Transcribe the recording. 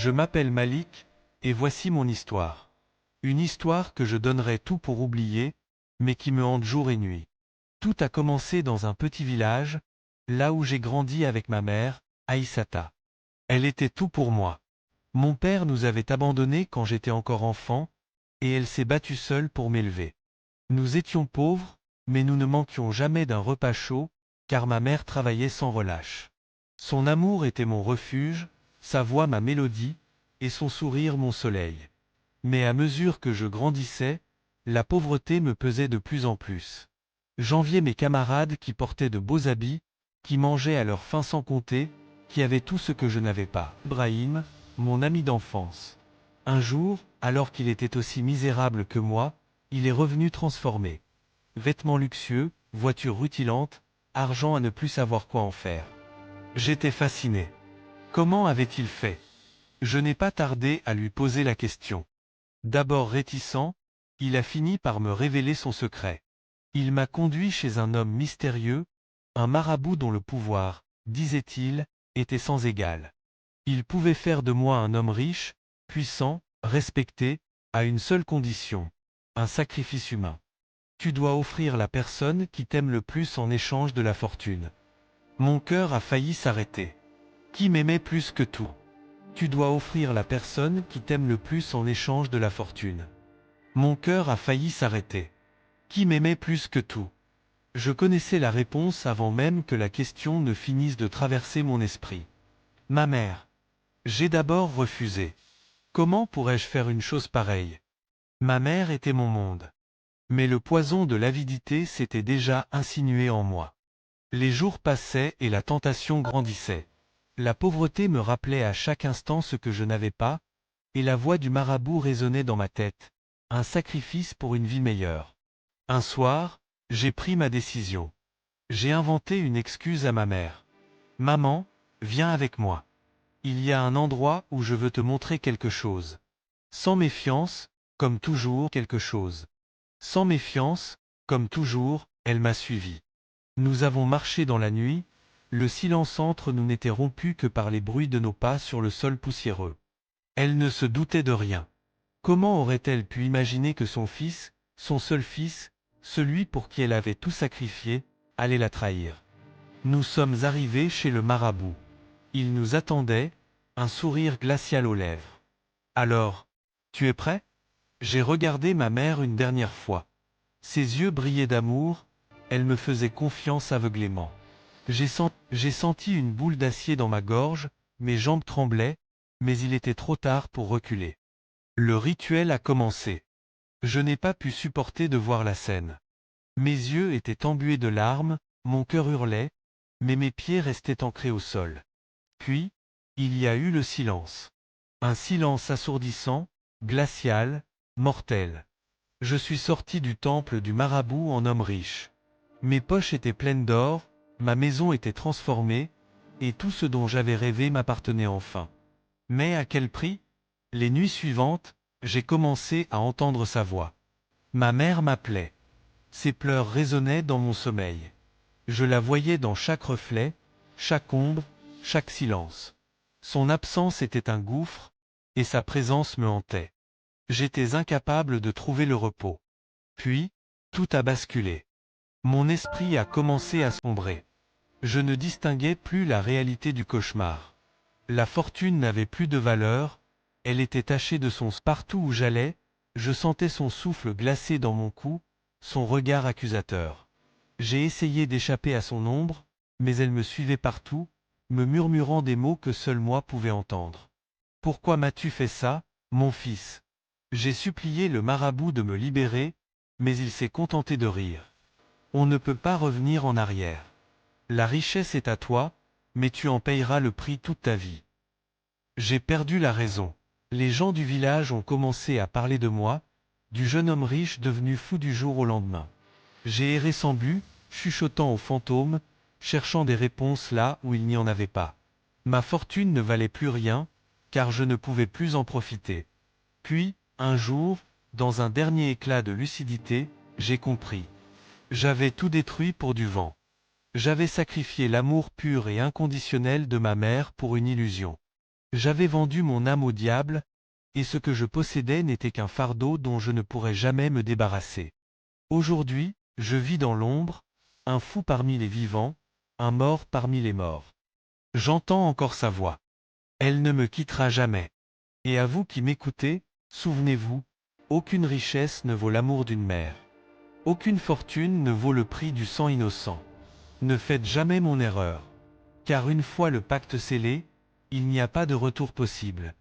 Je m'appelle Malik, et voici mon histoire. Une histoire que je donnerais tout pour oublier, mais qui me hante jour et nuit. Tout a commencé dans un petit village, là où j'ai grandi avec ma mère, Aïssata. Elle était tout pour moi. Mon père nous avait abandonnés quand j'étais encore enfant, et elle s'est battue seule pour m'élever. Nous étions pauvres, mais nous ne manquions jamais d'un repas chaud, car ma mère travaillait sans relâche. Son amour était mon refuge, sa voix ma mélodie, et son sourire mon soleil. Mais à mesure que je grandissais, la pauvreté me pesait de plus en plus. J'enviais mes camarades qui portaient de beaux habits, qui mangeaient à leur faim sans compter, qui avaient tout ce que je n'avais pas. Ibrahim, mon ami d'enfance. Un jour, alors qu'il était aussi misérable que moi, il est revenu transformé. Vêtements luxueux, voitures rutilantes, argent à ne plus savoir quoi en faire. J'étais fasciné. Comment avait-il fait? Je n'ai pas tardé à lui poser la question. D'abord réticent, il a fini par me révéler son secret. Il m'a conduit chez un homme mystérieux, un marabout dont le pouvoir, disait-il, était sans égal. Il pouvait faire de moi un homme riche, puissant, respecté, à une seule condition, un sacrifice humain. Tu dois offrir la personne qui t'aime le plus en échange de la fortune. Mon cœur a failli s'arrêter. Qui m'aimait plus que tout? Tu dois offrir la personne qui t'aime le plus en échange de la fortune. Mon cœur a failli s'arrêter. Qui m'aimait plus que tout? Je connaissais la réponse avant même que la question ne finisse de traverser mon esprit. Ma mère. J'ai d'abord refusé. Comment pourrais-je faire une chose pareille? Ma mère était mon monde. Mais le poison de l'avidité s'était déjà insinué en moi. Les jours passaient et la tentation grandissait. La pauvreté me rappelait à chaque instant ce que je n'avais pas, et la voix du marabout résonnait dans ma tête. Un sacrifice pour une vie meilleure. Un soir, j'ai pris ma décision. J'ai inventé une excuse à ma mère. Maman, viens avec moi. Il y a un endroit où je veux te montrer quelque chose. Sans méfiance, comme toujours quelque chose. Sans méfiance, comme toujours, elle m'a suivi. Nous avons marché dans la nuit, le silence entre nous n'était rompu que par les bruits de nos pas sur le sol poussiéreux. Elle ne se doutait de rien. Comment aurait-elle pu imaginer que son fils, son seul fils, celui pour qui elle avait tout sacrifié, allait la trahir? Nous sommes arrivés chez le marabout. Il nous attendait, un sourire glacial aux lèvres. Alors, tu es prêt? J'ai regardé ma mère une dernière fois. Ses yeux brillaient d'amour, elle me faisait confiance aveuglément. J'ai senti une boule d'acier dans ma gorge, mes jambes tremblaient, mais il était trop tard pour reculer. Le rituel a commencé. Je n'ai pas pu supporter de voir la scène. Mes yeux étaient embués de larmes, mon cœur hurlait, mais mes pieds restaient ancrés au sol. Puis, il y a eu le silence. Un silence assourdissant, glacial, mortel. Je suis sorti du temple du marabout en homme riche. Mes poches étaient pleines d'or, ma maison était transformée, et tout ce dont j'avais rêvé m'appartenait enfin. Mais à quel prix? Les nuits suivantes, j'ai commencé à entendre sa voix. Ma mère m'appelait. Ses pleurs résonnaient dans mon sommeil. Je la voyais dans chaque reflet, chaque ombre, chaque silence. Son absence était un gouffre, et sa présence me hantait. J'étais incapable de trouver le repos. Puis, tout a basculé. Mon esprit a commencé à sombrer. Je ne distinguais plus la réalité du cauchemar. La fortune n'avait plus de valeur, elle était tachée de son partout où j'allais, je sentais son souffle glacé dans mon cou, son regard accusateur. J'ai essayé d'échapper à son ombre, mais elle me suivait partout, me murmurant des mots que seul moi pouvais entendre. Pourquoi m'as-tu fait ça, mon fils? J'ai supplié le marabout de me libérer, mais il s'est contenté de rire. On ne peut pas revenir en arrière. La richesse est à toi, mais tu en payeras le prix toute ta vie. J'ai perdu la raison. Les gens du village ont commencé à parler de moi, du jeune homme riche devenu fou du jour au lendemain. J'ai erré sans but, chuchotant aux fantômes, cherchant des réponses là où il n'y en avait pas. Ma fortune ne valait plus rien, car je ne pouvais plus en profiter. Puis, un jour, dans un dernier éclat de lucidité, j'ai compris. J'avais tout détruit pour du vent. J'avais sacrifié l'amour pur et inconditionnel de ma mère pour une illusion. J'avais vendu mon âme au diable, et ce que je possédais n'était qu'un fardeau dont je ne pourrais jamais me débarrasser. Aujourd'hui, je vis dans l'ombre, un fou parmi les vivants, un mort parmi les morts. J'entends encore sa voix. Elle ne me quittera jamais. Et à vous qui m'écoutez, souvenez-vous, aucune richesse ne vaut l'amour d'une mère. Aucune fortune ne vaut le prix du sang innocent. Ne faites jamais mon erreur. Car une fois le pacte scellé, il n'y a pas de retour possible.